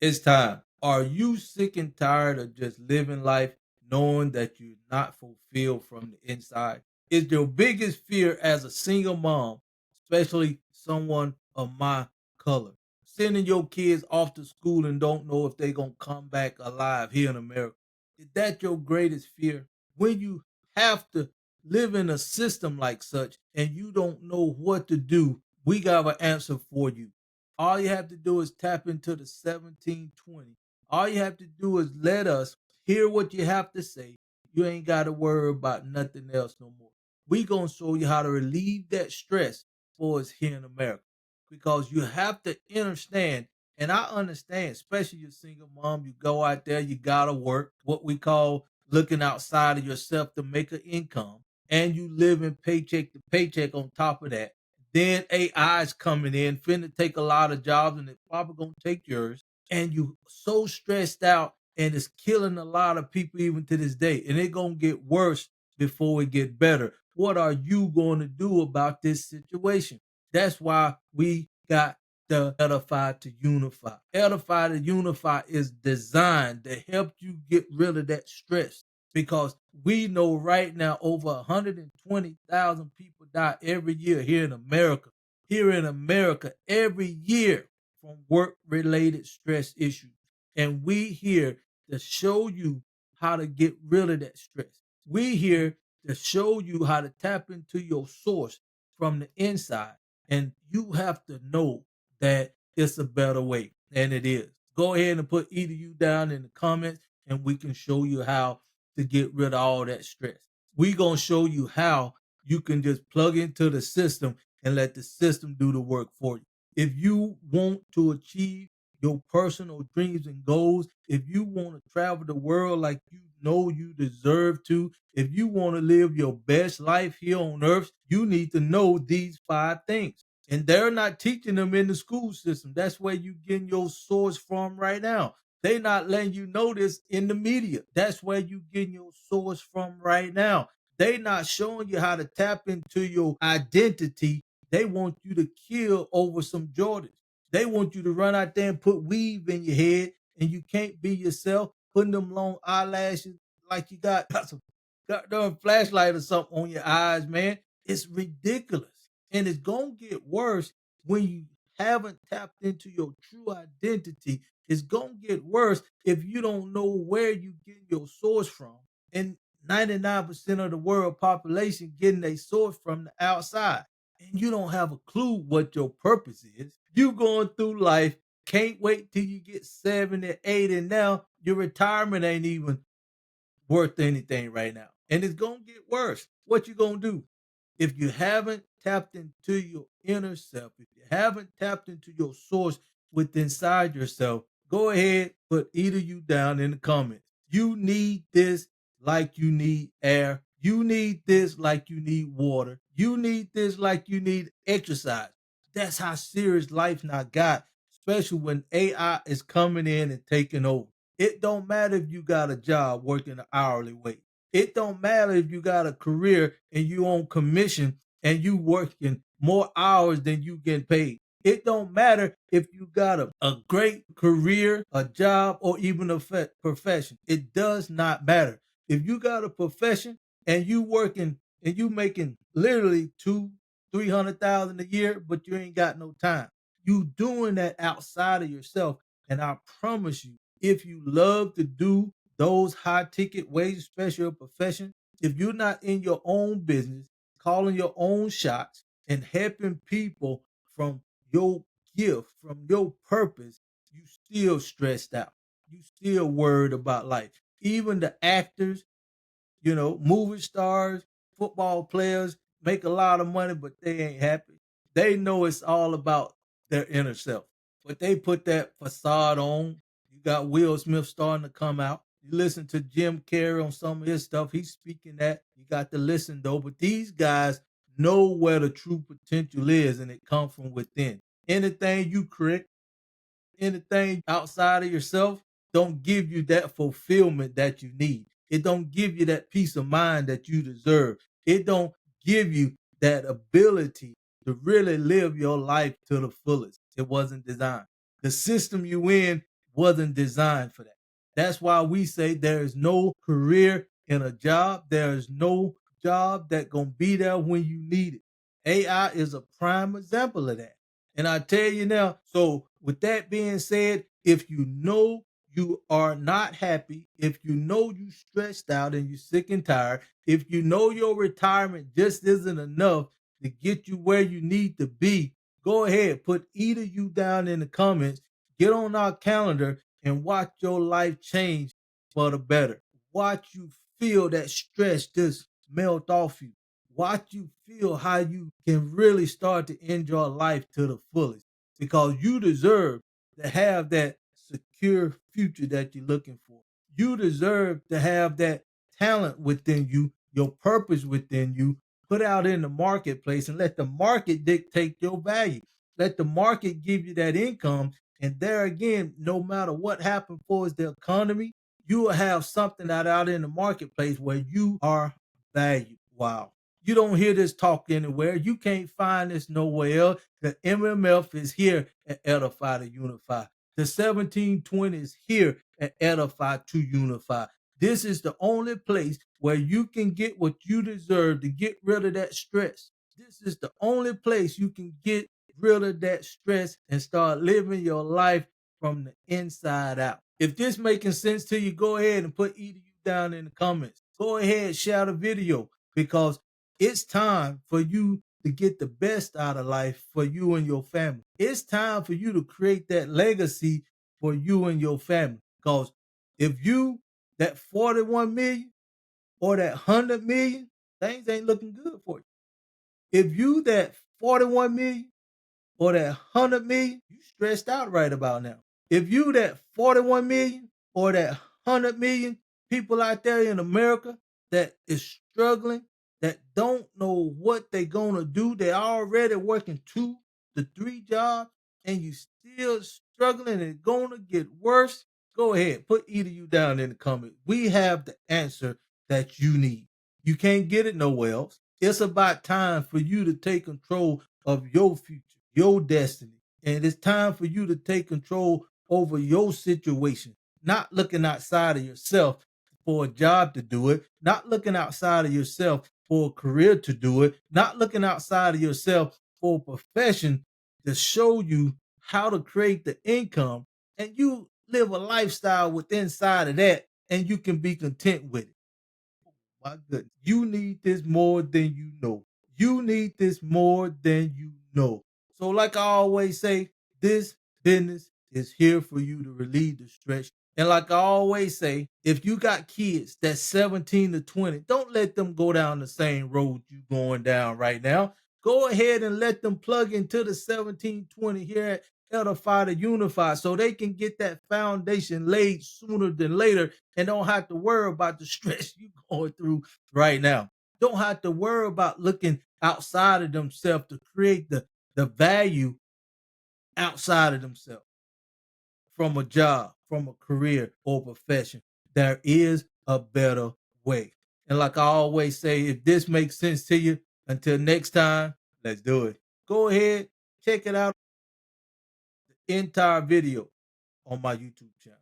It's time. Are you sick and tired of just living life knowing that you're not fulfilled from the inside? Is your biggest fear as a single mom, especially someone of my color, sending your kids off to school and don't know if they're going to come back alive here in America? Is that your greatest fear? When you have to live in a system like such and you don't know what to do, we got an answer for you. All you have to do is tap into the 1720. All you have to do is let us hear what you have to say. You ain't got to worry about nothing else no more. We gonna show you how to relieve that stress for us here in America. Because you have to understand, and I understand, especially your single mom, you go out there, you gotta work, what we call looking outside of yourself to make an income, and you live in paycheck to paycheck on top of that. Then AI is coming in, finna take a lot of jobs, and it's probably gonna take yours. And you so stressed out, and it's killing a lot of people even to this day. And it's gonna get worse before it get better. What are you going to do about this situation? That's why we got the Edify to Unify. Edify to Unify is designed to help you get rid of that stress because we know right now over 120,000 people die every year here in America. Here in America, every year from work related stress issues. And we here to show you how to get rid of that stress. We here to show you how to tap into your source from the inside. And you have to know that it's a better way, and it is. Go ahead and put either you down in the comments, and we can show you how to get rid of all that stress. We gonna show you how you can just plug into the system and let the system do the work for you. If you want to achieve your personal dreams and goals, if you want to travel the world like you know you deserve to, if you want to live your best life here on earth, you need to know these 5 things. And they're not teaching them in the school system. That's where you getting your source from right now. They not letting you know this in the media. That's where you getting your source from right now. They not showing you how to tap into your identity. They want you to kill over some Jordans. They want you to run out there and put weave in your head and you can't be yourself, putting them long eyelashes like you got some goddamn flashlight or something on your eyes, man. It's ridiculous. And it's gonna get worse when you haven't tapped into your true identity. It's gonna get worse if you don't know where you get your source from. And 99% of the world population getting their source from the outside. And you don't have a clue what your purpose is. You going through life, can't wait till you get 70, 80, and now your retirement ain't even worth anything right now. And it's gonna get worse. What you gonna do? If you haven't tapped into your inner self, if you haven't tapped into your source within inside yourself, go ahead, put either you down in the comments. You need this like you need air. You need this like you need water. You need this like you need exercise. That's how serious life now got, especially when AI is coming in and taking over. It don't matter if you got a job working an hourly wage. It don't matter if you got a career and you on commission and you working more hours than you getting paid. It don't matter if you got a great career, a job, or even a profession. It does not matter. If you got a profession and you working and you making literally 300,000 a year, but you ain't got no time. You doing that outside of yourself. And I promise you, if you love to do those high ticket ways, especially your profession, if you're not in your own business, calling your own shots and helping people from your gift, from your purpose, you still stressed out. You still worried about life. Even the actors, movie stars, football players make a lot of money, but they ain't happy. They know it's all about their inner self, but they put that facade on. You got Will Smith starting to come out. You listen to Jim Carrey on some of his stuff. He's speaking that. You got to listen though. But these guys know where the true potential is, and it comes from within. Anything you create, anything outside of yourself don't give you that fulfillment that you need. It don't give you that peace of mind that you deserve. It don't give you that ability to really live your life to the fullest. It wasn't designed. The system you in wasn't designed for that. That's why we say there is no career in a job. There is no job that gonna be there when you need it. AI is a prime example of that. And I tell you now, so with that being said, if you know you are not happy, if you know you stressed out and you're sick and tired, if you know your retirement just isn't enough to get you where you need to be, go ahead, put either you down in the comments, get on our calendar and watch your life change for the better. Watch you feel that stress just melt off you. Watch you feel how you can really start to enjoy life to the fullest because you deserve to have that secure future that you're looking for. You deserve to have that talent within you, your purpose within you, put out in the marketplace and let the market dictate your value. Let the market give you that income. And there again, no matter what happens for the economy, you will have something out in the marketplace where you are valued. Wow. You don't hear this talk anywhere. You can't find this nowhere else. The MMF is here at Edify to Unify. The 1720 is here at Edify to Unify. This is the only place where you can get what you deserve to get rid of that stress. This is the only place you can get rid of that stress and start living your life from the inside out. If this making sense to you, go ahead and put either you down in the comments. Go ahead, share the video because it's time for you to get the best out of life for you and your family. It's time for you to create that legacy for you and your family. Because if you that 41 million or that 100 million, things ain't looking good for you. If you that 41 million or that 100 million, you stressed out right about now. If you that 41 million or that 100 million people out there in America that is struggling, that don't know what they gonna do, they already working 2 to 3 jobs, and you still struggling and it's gonna get worse, go ahead, put either you down in the comments. We have the answer that you need. You can't get it nowhere else. It's about time for you to take control of your future, your destiny. And it's time for you to take control over your situation, not looking outside of yourself for a job to do it, not looking outside of yourself for a career to do it, not looking outside of yourself for a profession to show you how to create the income. And you live a lifestyle with inside of that, and you can be content with it. My goodness, you need this more than you know. You need this more than you know. So, like I always say, this business is here for you to relieve the stress. And like I always say, if you got kids that's 17 to 20, don't let them go down the same road you going down right now. Go ahead and let them plug into the 1720 here at Edify to Unify so they can get that foundation laid sooner than later and don't have to worry about the stress you going through right now. Don't have to worry about looking outside of themselves to create the value outside of themselves from a job, from a career or profession. There is a better way. And like I always say, if this makes sense to you, until next time, let's do it. Go ahead, check it out, the entire video on my YouTube channel.